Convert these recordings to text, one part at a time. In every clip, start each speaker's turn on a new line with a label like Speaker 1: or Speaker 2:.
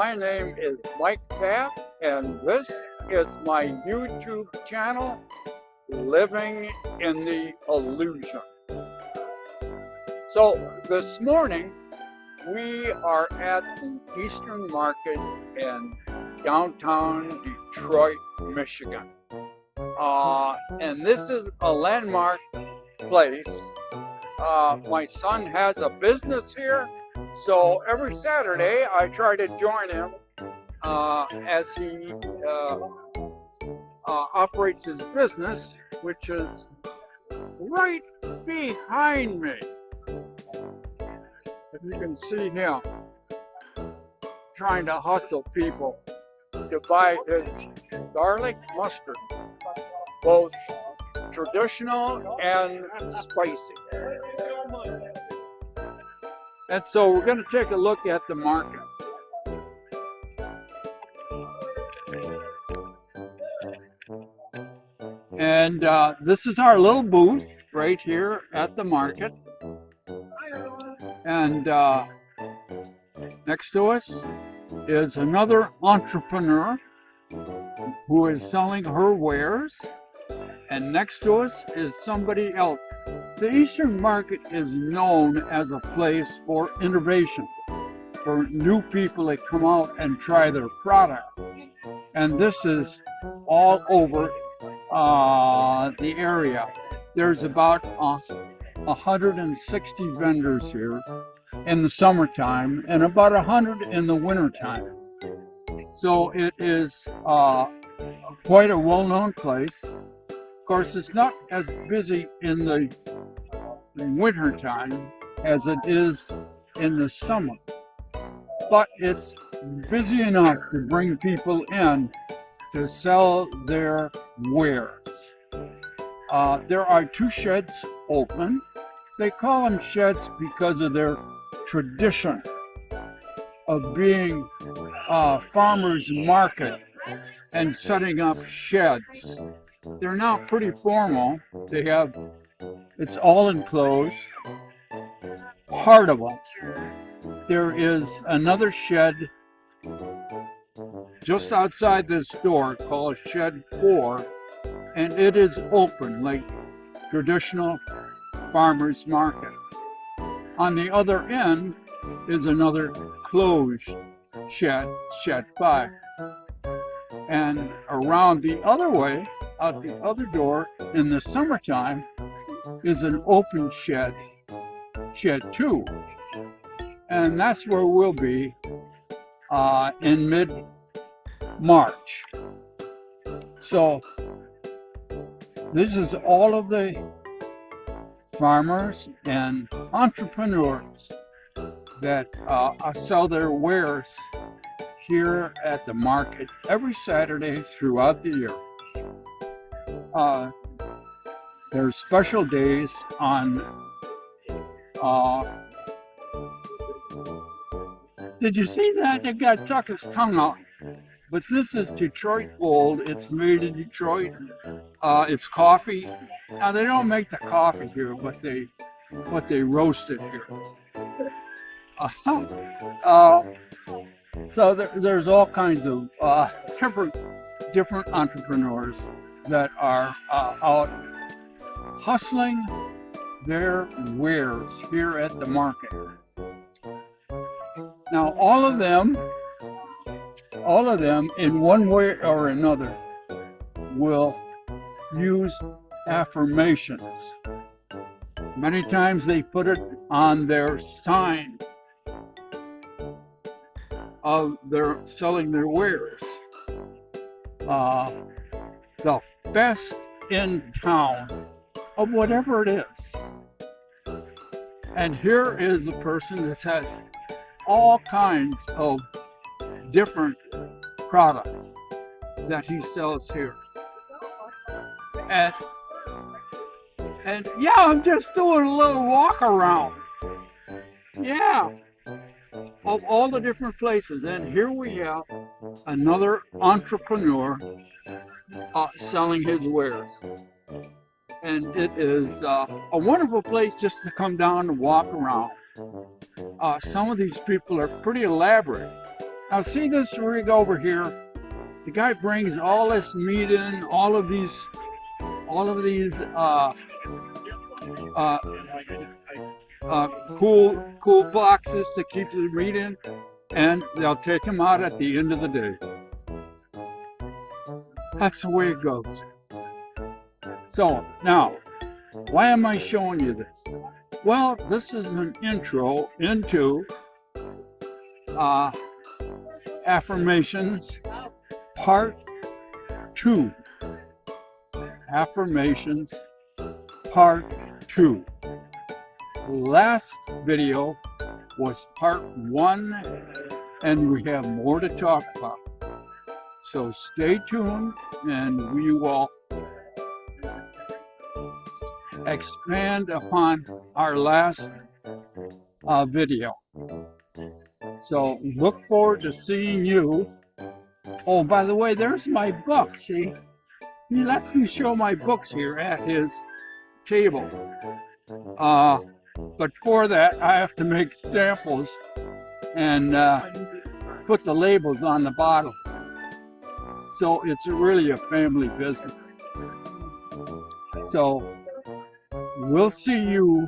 Speaker 1: My name is Mike Pat, and this is my YouTube channel, Living in the Illusion. So this morning, we are at the Eastern Market in downtown Detroit, Michigan. And this is a landmark place. My son has a business here, so every Saturday I try to join him as he operates his business, which is right behind me. If you can see him trying to hustle people to buy his garlic mustard, both traditional and spicy. And so we're going to take a look at the market. And this is our little booth right here at the market. And next to us is another entrepreneur who is selling her wares. And next to us is somebody else. The Eastern Market is known as a place for innovation, for new people that come out and try their product. And this is all over the area. There's about 160 vendors here in the summertime and about 100 in the wintertime. So it is quite a well-known place. Of course, it's not as busy in the winter time as it is in the summer, but it's busy enough to bring people in to sell their wares. There are two sheds open. They call them sheds because of their tradition of being farmers market and setting up sheds. They're now pretty formal. It's all enclosed, part of them. There is another shed just outside this door called Shed 4, and it is open like traditional farmers market. On the other end is another closed shed, Shed 5. And around the other way, out the other door in the summertime, is an open shed, Shed 2. And that's where we'll be in mid-March. So this is all of the farmers and entrepreneurs that sell their wares here at the market every Saturday throughout the year. There's special days on did you see that? The guy stuck his tongue out. But this is Detroit Gold. It's made in Detroit. It's coffee. Now they don't make the coffee here, but they roast it here. So there's all kinds of different entrepreneurs that are out hustling their wares here at the market. Now all of them in one way or another will use affirmations. Many times they put it on their sign of their selling their wares. The best in town of whatever it is. And here is a person that has all kinds of different products that he sells here. And yeah, I'm just doing a little walk around. Yeah, of all the different places. And here we have another entrepreneur selling his wares. And it is a wonderful place just to come down and walk around. Some of these people are pretty elaborate. Now see this rig over here? The guy brings all this meat in, all of these uh, cool boxes to keep the meat in, and they'll take them out at the end of the day. That's the way it goes. So now, why am I showing you this? Well, this is an intro into Affirmations Part 2. Affirmations Part 2. Last video was Part 1, and we have more to talk about. So stay tuned, and we will expand upon our last video. So look forward to seeing you. Oh, by the way, there's my book. See, he lets me show my books here at his table. But for that, I have to make samples and put the labels on the bottles. So it's really a family business. So we'll see you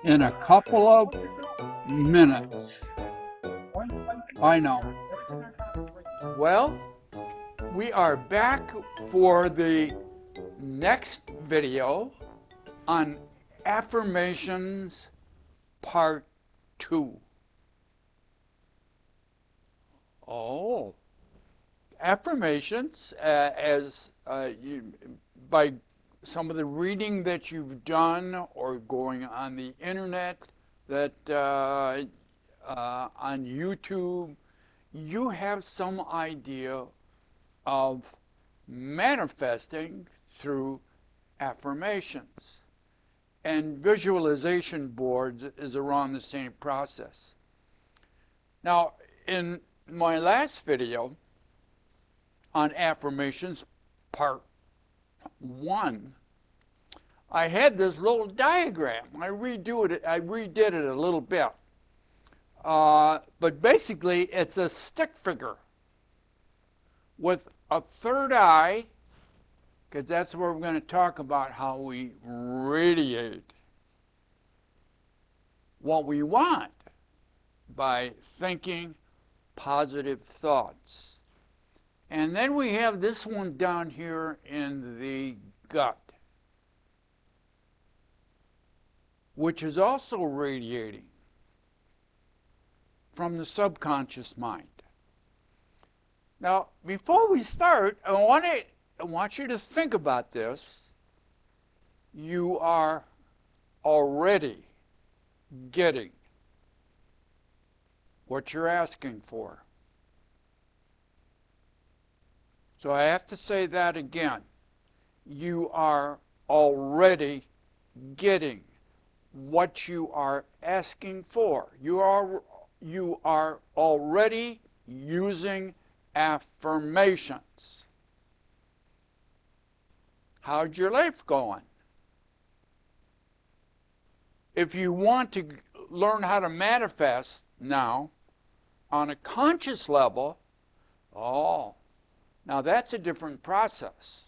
Speaker 1: in a couple of minutes. I know. Well, we are back for the next video on Affirmations Part 2. Oh, affirmations, by some of the reading that you've done or going on the internet, that on YouTube, you have some idea of manifesting through affirmations. And visualization boards is around the same process. Now, in my last video on Affirmations Part 1, I had this little diagram. I redid it a little bit. But basically, it's a stick figure with a third eye, because that's where we're going to talk about how we radiate what we want by thinking positive thoughts. And then we have this one down here in the gut, which is also radiating from the subconscious mind. Now, before we start, I want you to think about this. You are already getting what you're asking for. So I have to say that again. You are already getting what you are asking for. You are already using affirmations. How's your life going? If you want to learn how to manifest now on a conscious level, now that's a different process.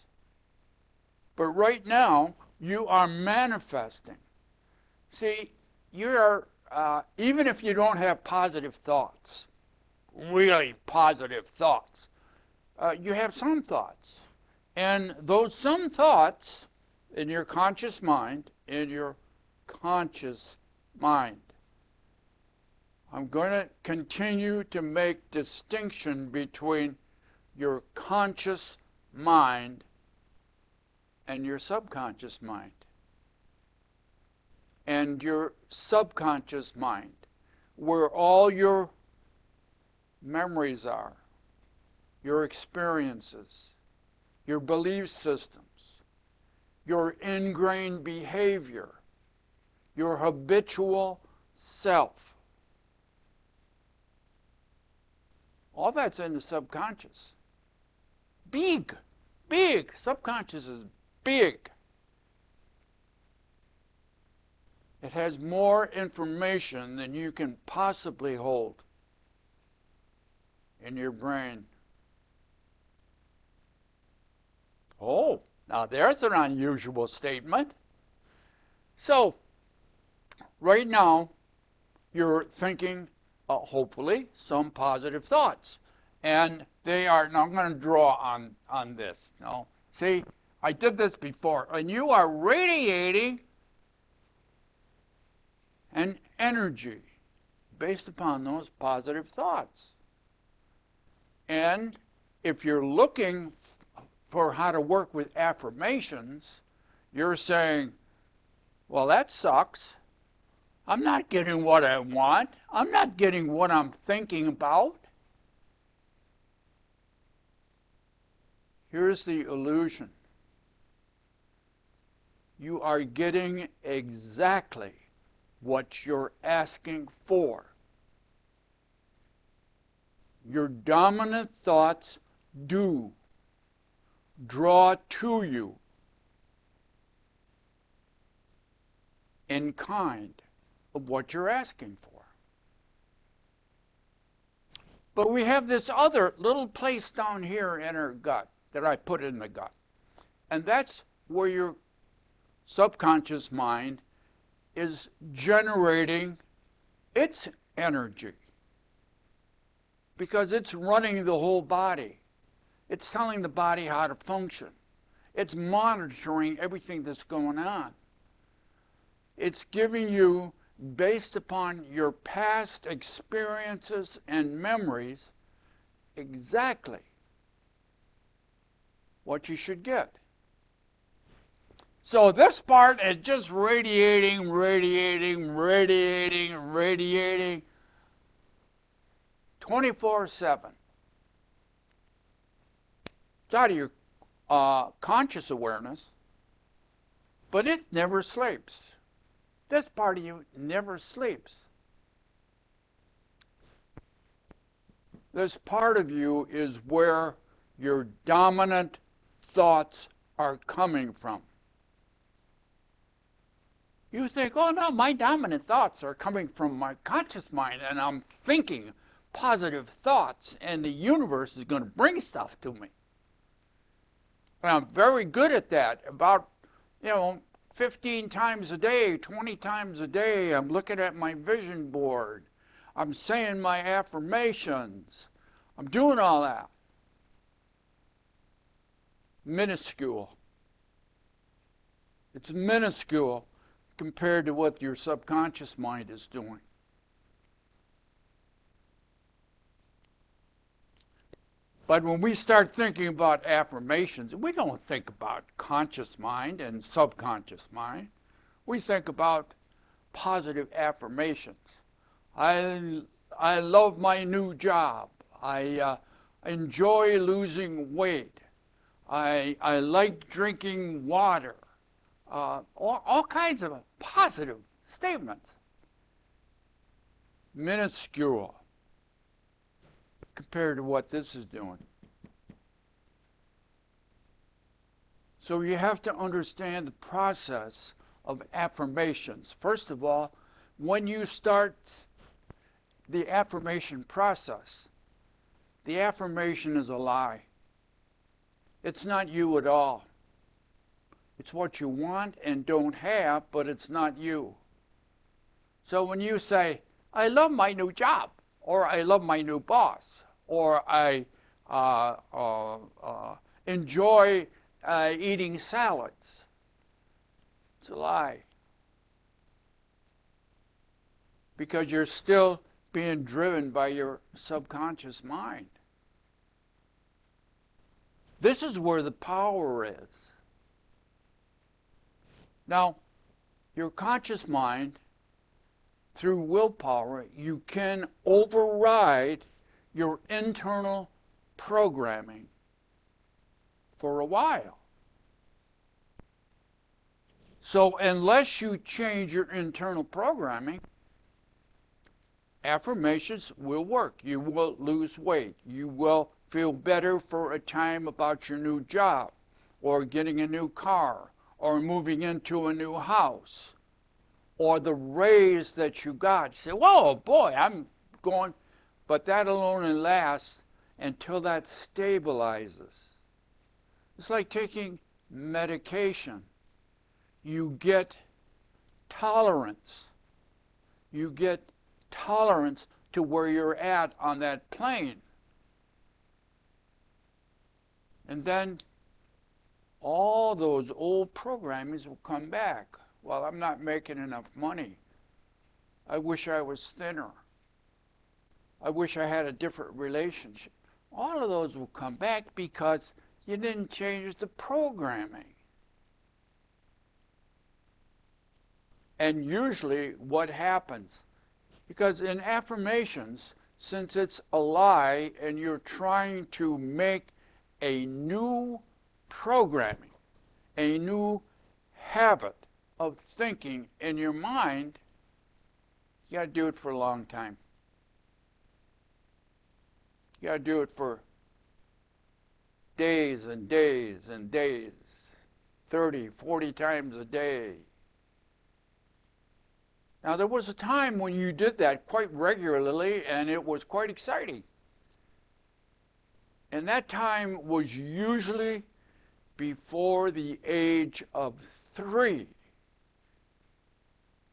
Speaker 1: But right now, you are manifesting. See, you are, even if you don't have positive thoughts, really positive thoughts, you have some thoughts. And those some thoughts in your conscious mind, I'm going to continue to make distinction between your conscious mind and your subconscious mind. And your subconscious mind, where all your memories are, your experiences, your belief systems, your ingrained behavior, your habitual self. All that's in the subconscious. Big. Subconscious is big. It has more information than you can possibly hold. in your brain. Oh, now there's an unusual statement. So, right now, you're thinking, hopefully, some positive thoughts. And they are, now I'm going to draw on this. Now, see, I did this before. And you are radiating an energy based upon those positive thoughts. And if you're looking for how to work with affirmations, you're saying, well, that sucks. I'm not getting what I want. I'm not getting what I'm thinking about. Here's the illusion. You are getting exactly what you're asking for. Your dominant thoughts do draw to you in kind of what you're asking for. But we have this other little place down here in our gut that I put in the gut. And that's where your subconscious mind is generating its energy. Because it's running the whole body. It's telling the body how to function. It's monitoring everything that's going on. It's giving you, based upon your past experiences and memories, exactly what you should get. So this part is just radiating, radiating, radiating, radiating, 24/7. It's out of your conscious awareness, but it never sleeps. This part of you never sleeps. This part of you is where your dominant thoughts are coming from. You think, oh no, my dominant thoughts are coming from my conscious mind, and I'm thinking positive thoughts, and the universe is going to bring stuff to me. And I'm very good at that. About, 15 times a day, 20 times a day, I'm looking at my vision board. I'm saying my affirmations. I'm doing all that. Minuscule. It's minuscule compared to what your subconscious mind is doing. But when we start thinking about affirmations, we don't think about conscious mind and subconscious mind. We think about positive affirmations. I love my new job. I enjoy losing weight. I like drinking water. All kinds of positive statements. Minuscule compared to what this is doing. So you have to understand the process of affirmations. First of all, when you start the affirmation process, the affirmation is a lie. It's not you at all. It's what you want and don't have, but it's not you. So when you say, I love my new job, or I love my new boss, or I enjoy eating salads, it's a lie. Because you're still being driven by your subconscious mind. This is where the power is. Now, your conscious mind, through willpower, you can override your internal programming for a while. So unless you change your internal programming, affirmations will work. You will lose weight. You will feel better for a time about your new job, or getting a new car, or moving into a new house, or the raise that you got. You say, whoa, boy, I'm going, but that alone lasts until that stabilizes. It's like taking medication. You get tolerance. You get tolerance to where you're at on that plane. And then all those old programmings will come back. Well, I'm not making enough money. I wish I was thinner. I wish I had a different relationship. All of those will come back because you didn't change the programming. And usually what happens, because in affirmations, since it's a lie and you're trying to make a new programming, a new habit of thinking in your mind, you got to do it for a long time. You got to do it for days and days and days, 30, 40 times a day. Now, there was a time when you did that quite regularly, and it was quite exciting. And that time was usually before the age of 3,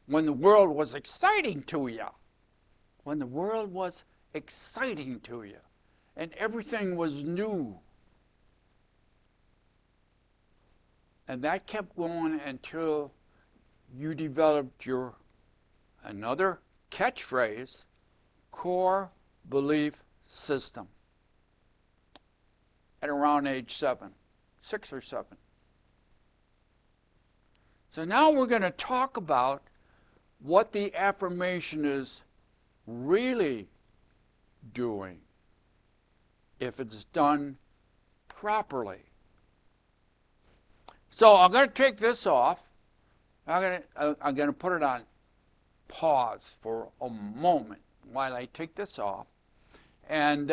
Speaker 1: when the world was exciting to you. When the world was exciting to you, and everything was new. And that kept going until you developed your another catchphrase, core belief system, at around age 7, 6 or 7. So now we're going to talk about what the affirmation is really doing if it's done properly. So I'm going to take this off. I'm going to put it on pause for a moment while I take this off. And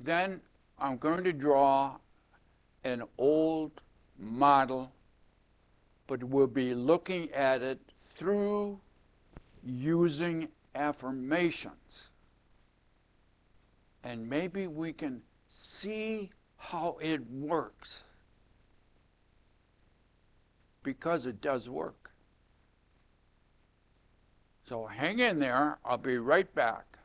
Speaker 1: then I'm going to draw an old model, but we'll be looking at it through using affirmations. And maybe we can see how it works, because it does work. So hang in there. I'll be right back.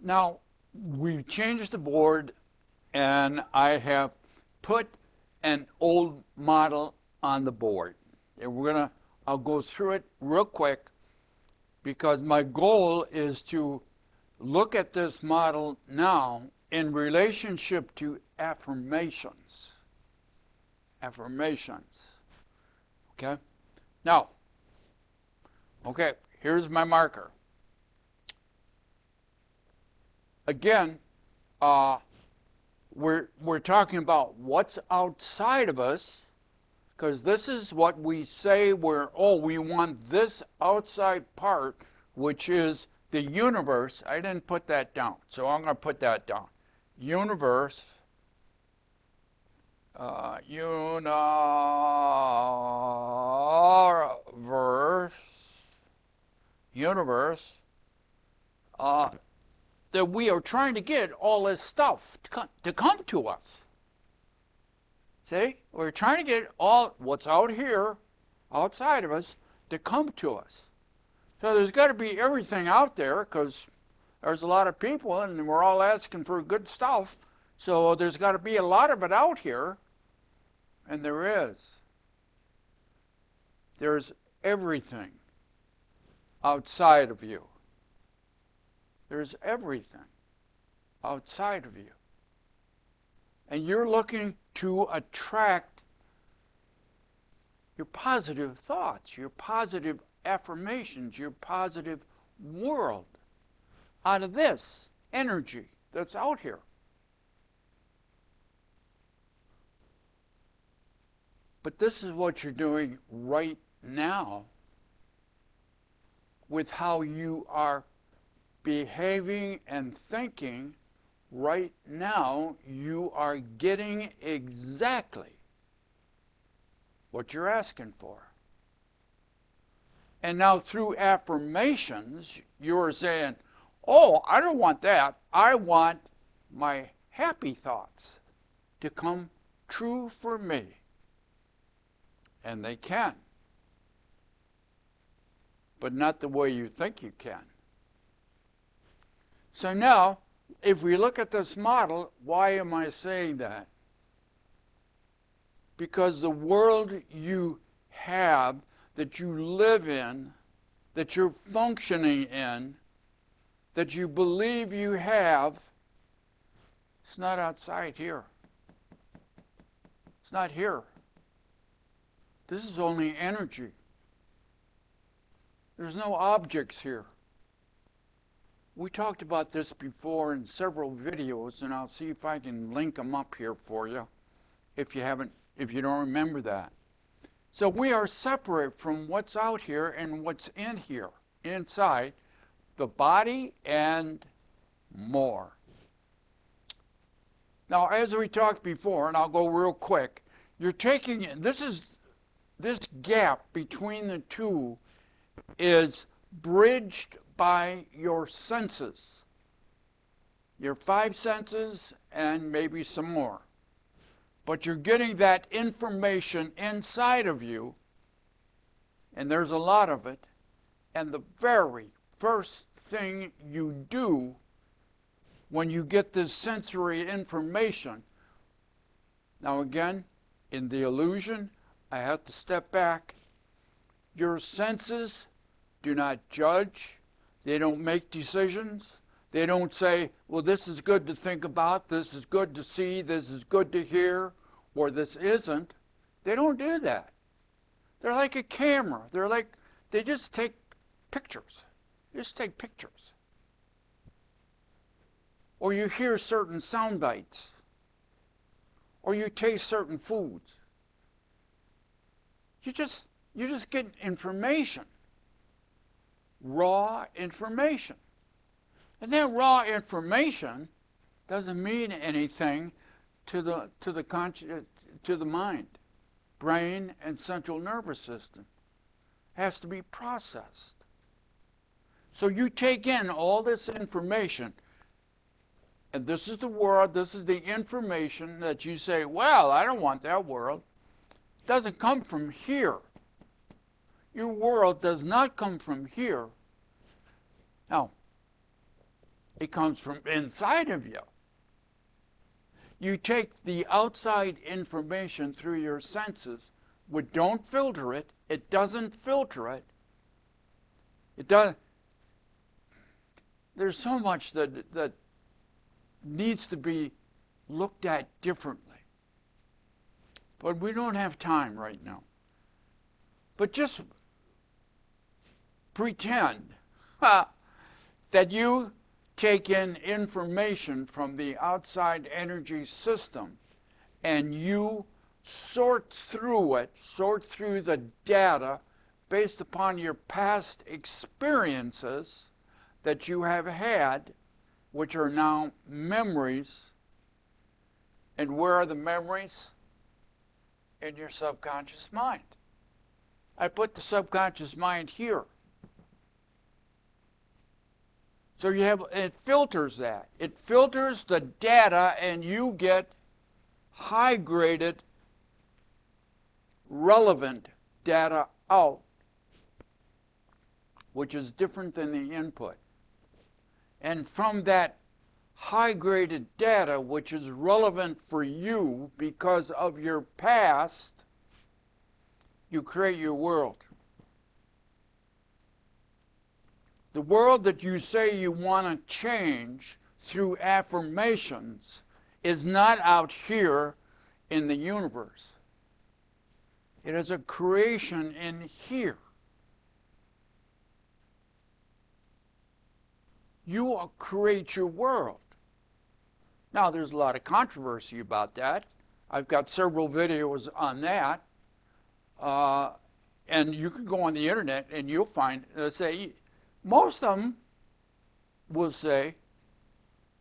Speaker 1: Now, we've changed the board, and I have put an old model on the board. And I'll go through it real quick, because my goal is to look at this model now in relationship to affirmations. Affirmations. Okay? Now, okay, here's my marker. Again, we're talking about what's outside of us, because this is what we say we want this outside part, which is the universe. I didn't put that down, so I'm going to put that down. Universe. Universe. That we are trying to get all this stuff to come to us. See? We're trying to get all what's out here, outside of us, to come to us. So there's got to be everything out there, because there's a lot of people and we're all asking for good stuff. So there's got to be a lot of it out here. And there is. There's everything outside of you. There's everything outside of you. And you're looking to attract your positive thoughts, your positive affirmations, your positive world out of this energy that's out here. But this is what you're doing right now with how you are behaving and thinking. Right now, you are getting exactly what you're asking for. And now through affirmations, you're saying, oh, I don't want that. I want my happy thoughts to come true for me. And they can. But not the way you think you can. So now, if we look at this model, why am I saying that? Because the world you have, that you live in, that you're functioning in, that you believe you have, it's not outside here. It's not here. This is only energy. There's no objects here. We talked about this before in several videos, and I'll see if I can link them up here for you if you don't remember that. So we are separate from what's out here and what's in here, inside the body and more. Now, as we talked before, and I'll go real quick, you're taking, this gap between the two is bridged by your senses, your 5 senses and maybe some more. But you're getting that information inside of you, and there's a lot of it, and the very first thing you do when you get this sensory information, now again, in the illusion, I have to step back. Your senses do not judge. They don't make decisions. They don't say, well, this is good to think about, this is good to see, this is good to hear, or this isn't. They don't do that. They're like a camera. They just take pictures. They just take pictures. Or you hear certain sound bites. Or you taste certain foods. You just get information. Raw information. And that raw information doesn't mean anything to the mind, brain, and central nervous system. It has to be processed. So you take in all this information, and this is the world, this is the information that you say, well, I don't want that world. It doesn't come from here. Your world does not come from here. No. It comes from inside of you. You take the outside information through your senses, but don't filter it. It doesn't filter it. It does. There's so much that needs to be looked at differently. But we don't have time right now. But just pretend that you take in information from the outside energy system and you sort through the data based upon your past experiences that you have had, which are now memories. And where are the memories? In your subconscious mind. I put the subconscious mind here. So it filters that. It filters the data, and you get high-graded, relevant data out, which is different than the input. And from that high-graded data, which is relevant for you because of your past, you create your world. The world that you say you want to change through affirmations is not out here in the universe. It is a creation in here. You create your world. Now, there's a lot of controversy about that. I've got several videos on that. And you can go on the internet and you'll find, most of them will say,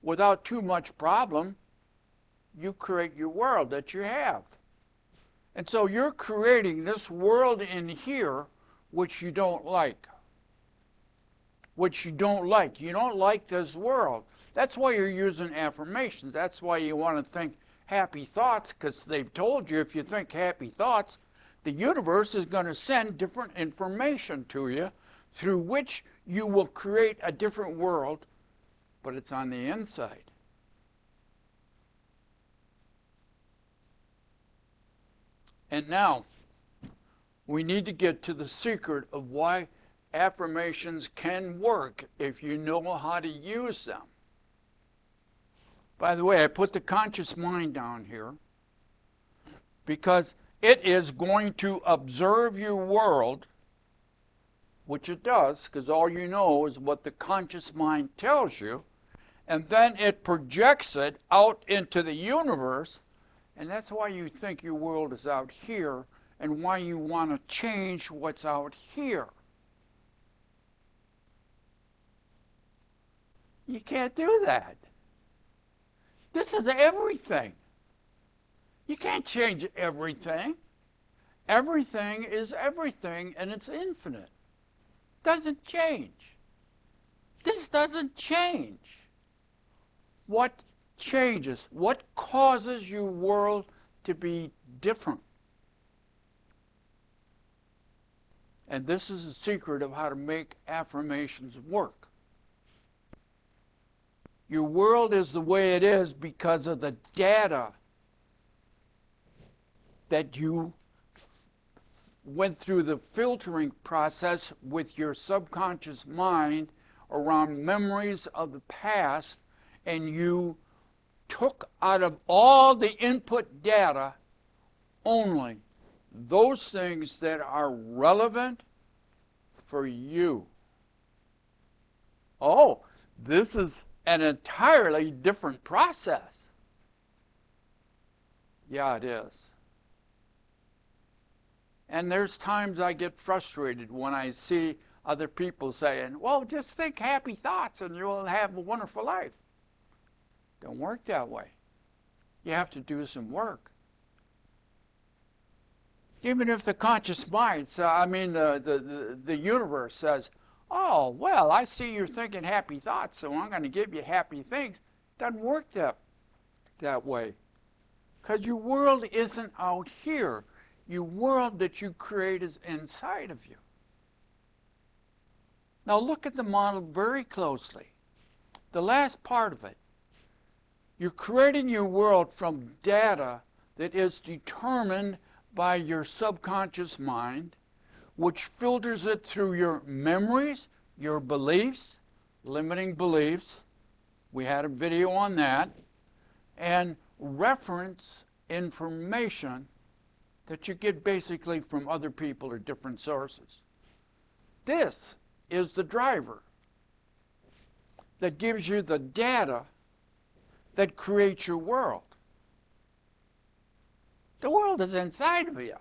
Speaker 1: without too much problem, you create your world that you have. And so you're creating this world in here which you don't like. Which you don't like. You don't like this world. That's why you're using affirmations. That's why you want to think happy thoughts, because they've told you if you think happy thoughts, the universe is going to send different information to you through which you will create a different world, but it's on the inside. And now, we need to get to the secret of why affirmations can work if you know how to use them. By the way, I put the conscious mind down here because it is going to observe your world, which it does, because all you know is what the conscious mind tells you, and then it projects it out into the universe, and that's why you think your world is out here and why you want to change what's out here. You can't do that. This is everything. You can't change everything. Everything is everything, and it's infinite. Doesn't change. This doesn't change. What changes? What causes your world to be different? And this is the secret of how to make affirmations work. Your world is the way it is because of the data that you went through the filtering process with your subconscious mind around memories of the past, and you took out of all the input data only those things that are relevant for you. Oh, this is an entirely different process. Yeah, it is. And there's times I get frustrated when I see other people saying, well, just think happy thoughts and you'll have a wonderful life. Don't work that way. You have to do some work. Even if the conscious mind, the universe says, oh, well, I see you're thinking happy thoughts, so I'm going to give you happy things. Doesn't work that way. Because your world isn't out here. Your world that you create is inside of you. Now look at the model very closely. The last part of it. You're creating your world from data that is determined by your subconscious mind, which filters it through your memories, your beliefs, limiting beliefs. We had a video on that. And reference information that you get basically from other people or different sources. This is the driver that gives you the data that creates your world. The world is inside of you.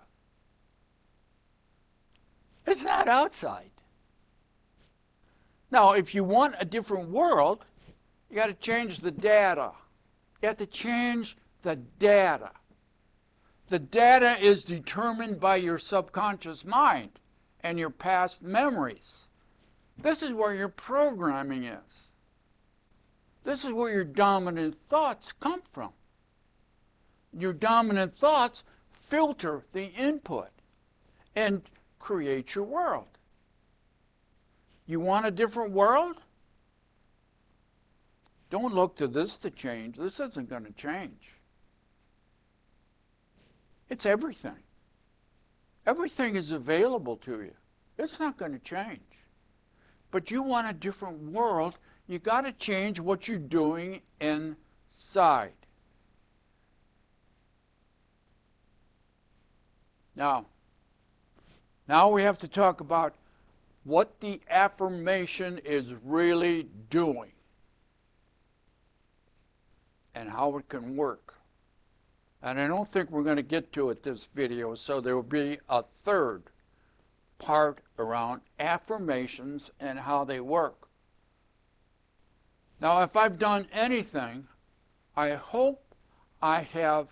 Speaker 1: It's not outside. Now, if you want a different world, you got to change the data. You have to change the data. The data is determined by your subconscious mind and your past memories. This is where your programming is. This is where your dominant thoughts come from. Your dominant thoughts filter the input and create your world. You want a different world? Don't look to this to change. This isn't going to change. It's everything. Everything is available to you. It's not going to change. But you want a different world, you got to change what you're doing inside. Now we have to talk about what the affirmation is really doing and how it can work. And I don't think we're going to get to it this video, so there will be a third part around affirmations and how they work. Now, if I've done anything, I hope I have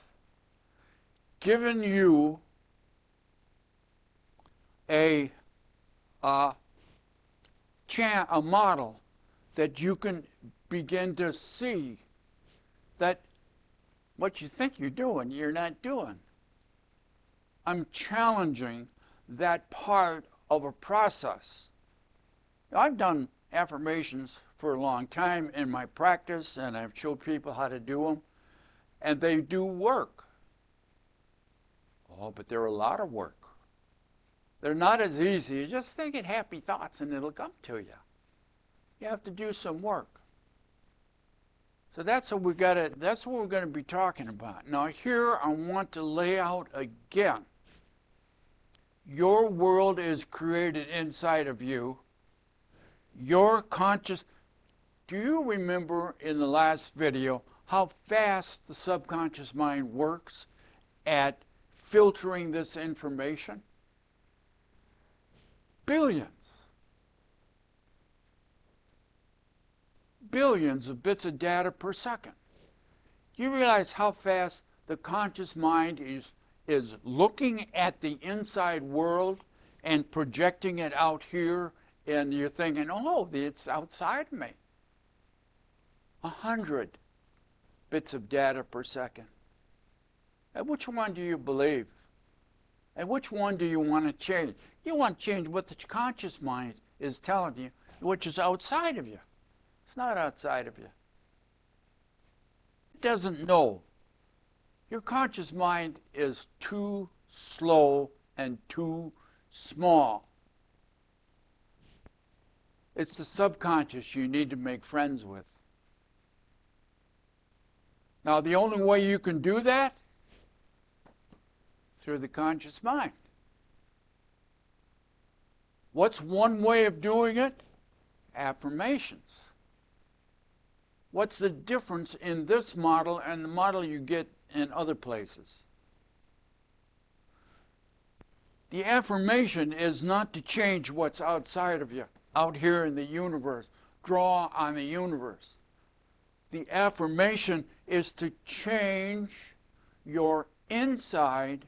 Speaker 1: given you a a a model that you can begin to see that what you think you're doing, you're not doing. I'm challenging that part of a process. I've done affirmations for a long time in my practice, and I've showed people how to do them, and they do work. Oh, but they're a lot of work. They're not as easy. You just thinking happy thoughts and it'll come to you. You have to do some work. So that's what we're going to be talking about. Now here I want to lay out again. Your world is created inside of you. Your conscious. Do you remember in the last video how fast the subconscious mind works at filtering this information? Billions of bits of data per second. Do you realize how fast the conscious mind is looking at the inside world and projecting it out here, and you're thinking, oh, it's outside of me. 100 bits of data per second. And which one do you believe? And which one do you want to change? You want to change what the conscious mind is telling you, which is outside of you. It's not outside of you. It doesn't know. Your conscious mind is too slow and too small. It's the subconscious you need to make friends with. Now, the only way you can do that, through the conscious mind. What's one way of doing it? Affirmations. What's the difference in this model and the model you get in other places? The affirmation is not to change what's outside of you, out here in the universe, draw on the universe. The affirmation is to change your inside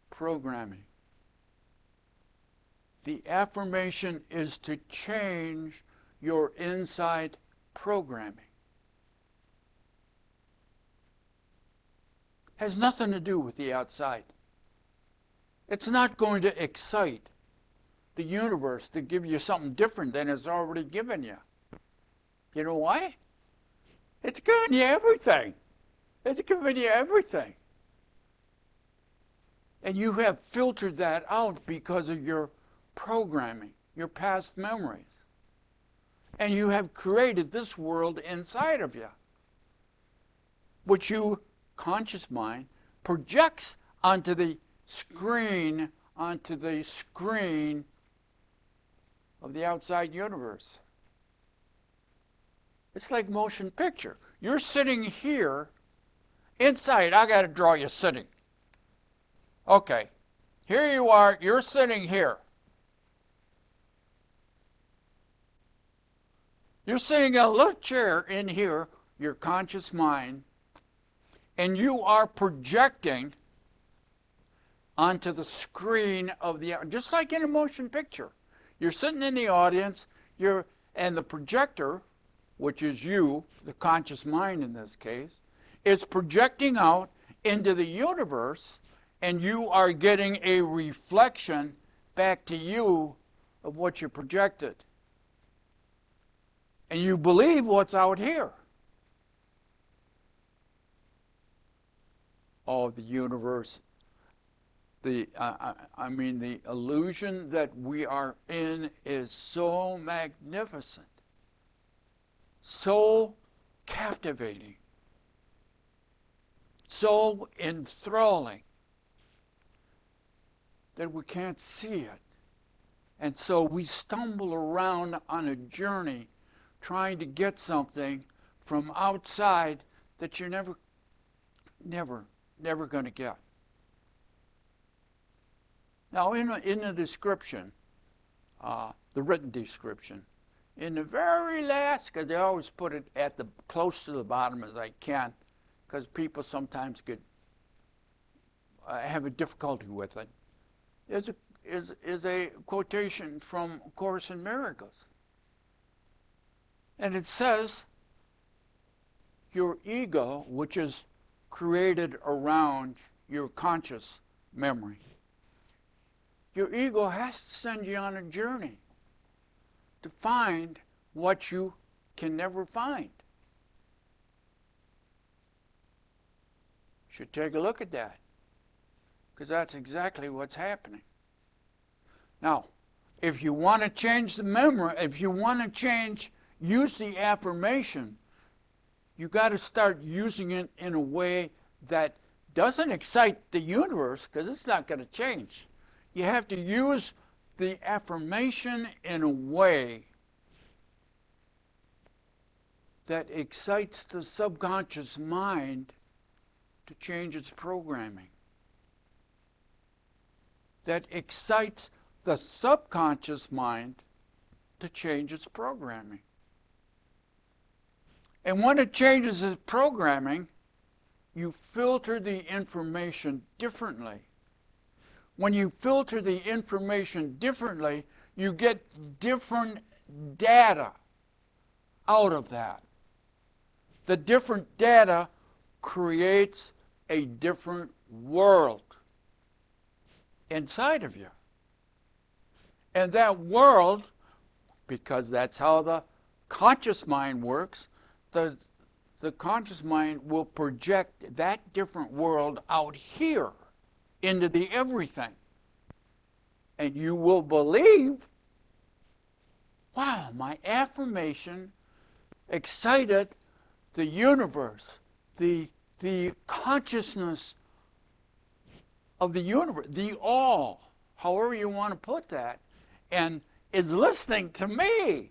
Speaker 1: programming. The affirmation is to change your inside programming. Has nothing to do with the outside. It's not going to excite the universe to give you something different than it's already given you. You know why? It's giving you everything. It's giving you everything. And you have filtered that out because of your programming, your past memories. And you have created this world inside of you, which you, conscious mind, projects onto the screen of the outside universe. It's like motion picture. You're sitting here, inside, I got to draw you sitting. Okay, here you are, you're sitting here. You're sitting in a little chair in here, your conscious mind, and you are projecting onto the screen of the, just like in a motion picture. You're sitting in the audience, and the projector, which is you, the conscious mind in this case, is projecting out into the universe, and you are getting a reflection back to you of what you projected. And you believe what's out here. Oh, the universe. The illusion that we are in is so magnificent, so captivating, so enthralling that we can't see it. And so we stumble around on a journey trying to get something from outside that you're never going to get. Now, in the description, the written description, in the very last, because I always put it at the close to the bottom as I can, because people sometimes have a difficulty with it. is a quotation from A Course in Miracles. And it says, your ego, which is created around your conscious memory, your ego has to send you on a journey to find what you can never find. You should take a look at that, because that's exactly what's happening. Now, if you want to change the memory, if you want to use the affirmation, you got to start using it in a way that doesn't excite the universe, because it's not going to change. You have to use the affirmation in a way that excites the subconscious mind to change its programming. That excites the subconscious mind to change its programming. And when it changes its programming, you filter the information differently. When you filter the information differently, you get different data out of that. The different data creates a different world inside of you. And that world, because that's how the conscious mind works, the conscious mind will project that different world out here into the everything. And you will believe, wow, my affirmation excited the universe, the consciousness of the universe, the all, however you want to put that, and is listening to me.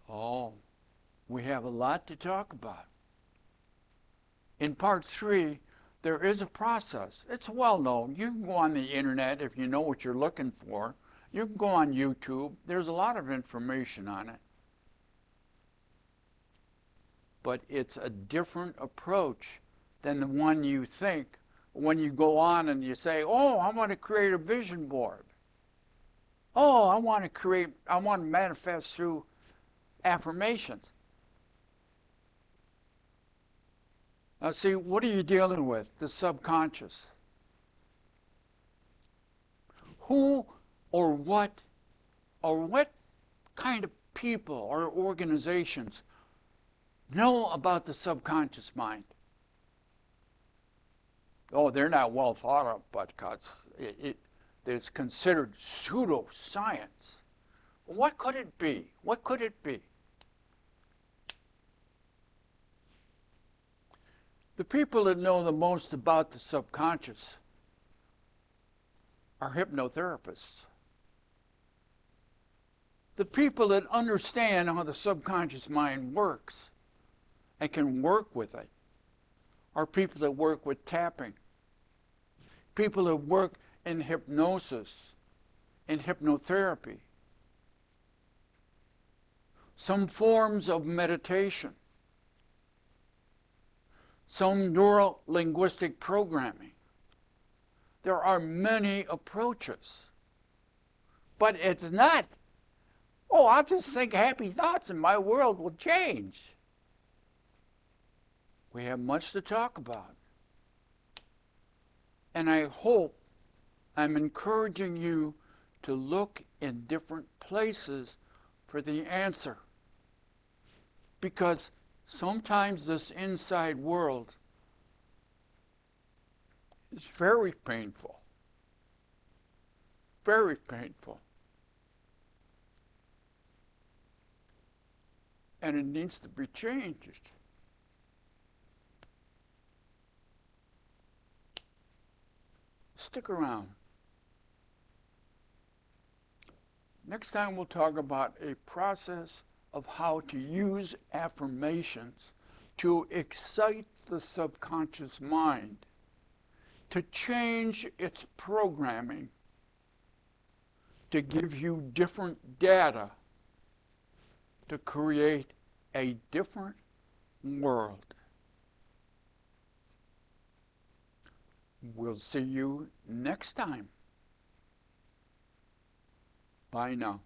Speaker 1: Oh, we have a lot to talk about. In part 3, there is a process. It's well known. You can go on the internet if you know what you're looking for. You can go on YouTube. There's a lot of information on it. But it's a different approach than the one you think when you go on and you say, oh, I want to create a vision board. Oh, I want to manifest through affirmations. Now see, what are you dealing with? The subconscious. Who or what kind of people or organizations know about the subconscious mind? Oh, they're not well thought of, but it's considered pseudoscience. What could it be? What could it be? The people that know the most about the subconscious are hypnotherapists. The people that understand how the subconscious mind works and can work with it are people that work with tapping, people that work in hypnosis, in hypnotherapy, some forms of meditation, some neuro-linguistic programming. There are many approaches. But it's not, oh, I'll just think happy thoughts and my world will change. We have much to talk about. And I hope I'm encouraging you to look in different places for the answer. Because sometimes this inside world is very painful. Very painful. And it needs to be changed. Stick around. Next time we'll talk about a process of how to use affirmations to excite the subconscious mind, to change its programming, to give you different data, to create a different world. We'll see you next time. Bye now.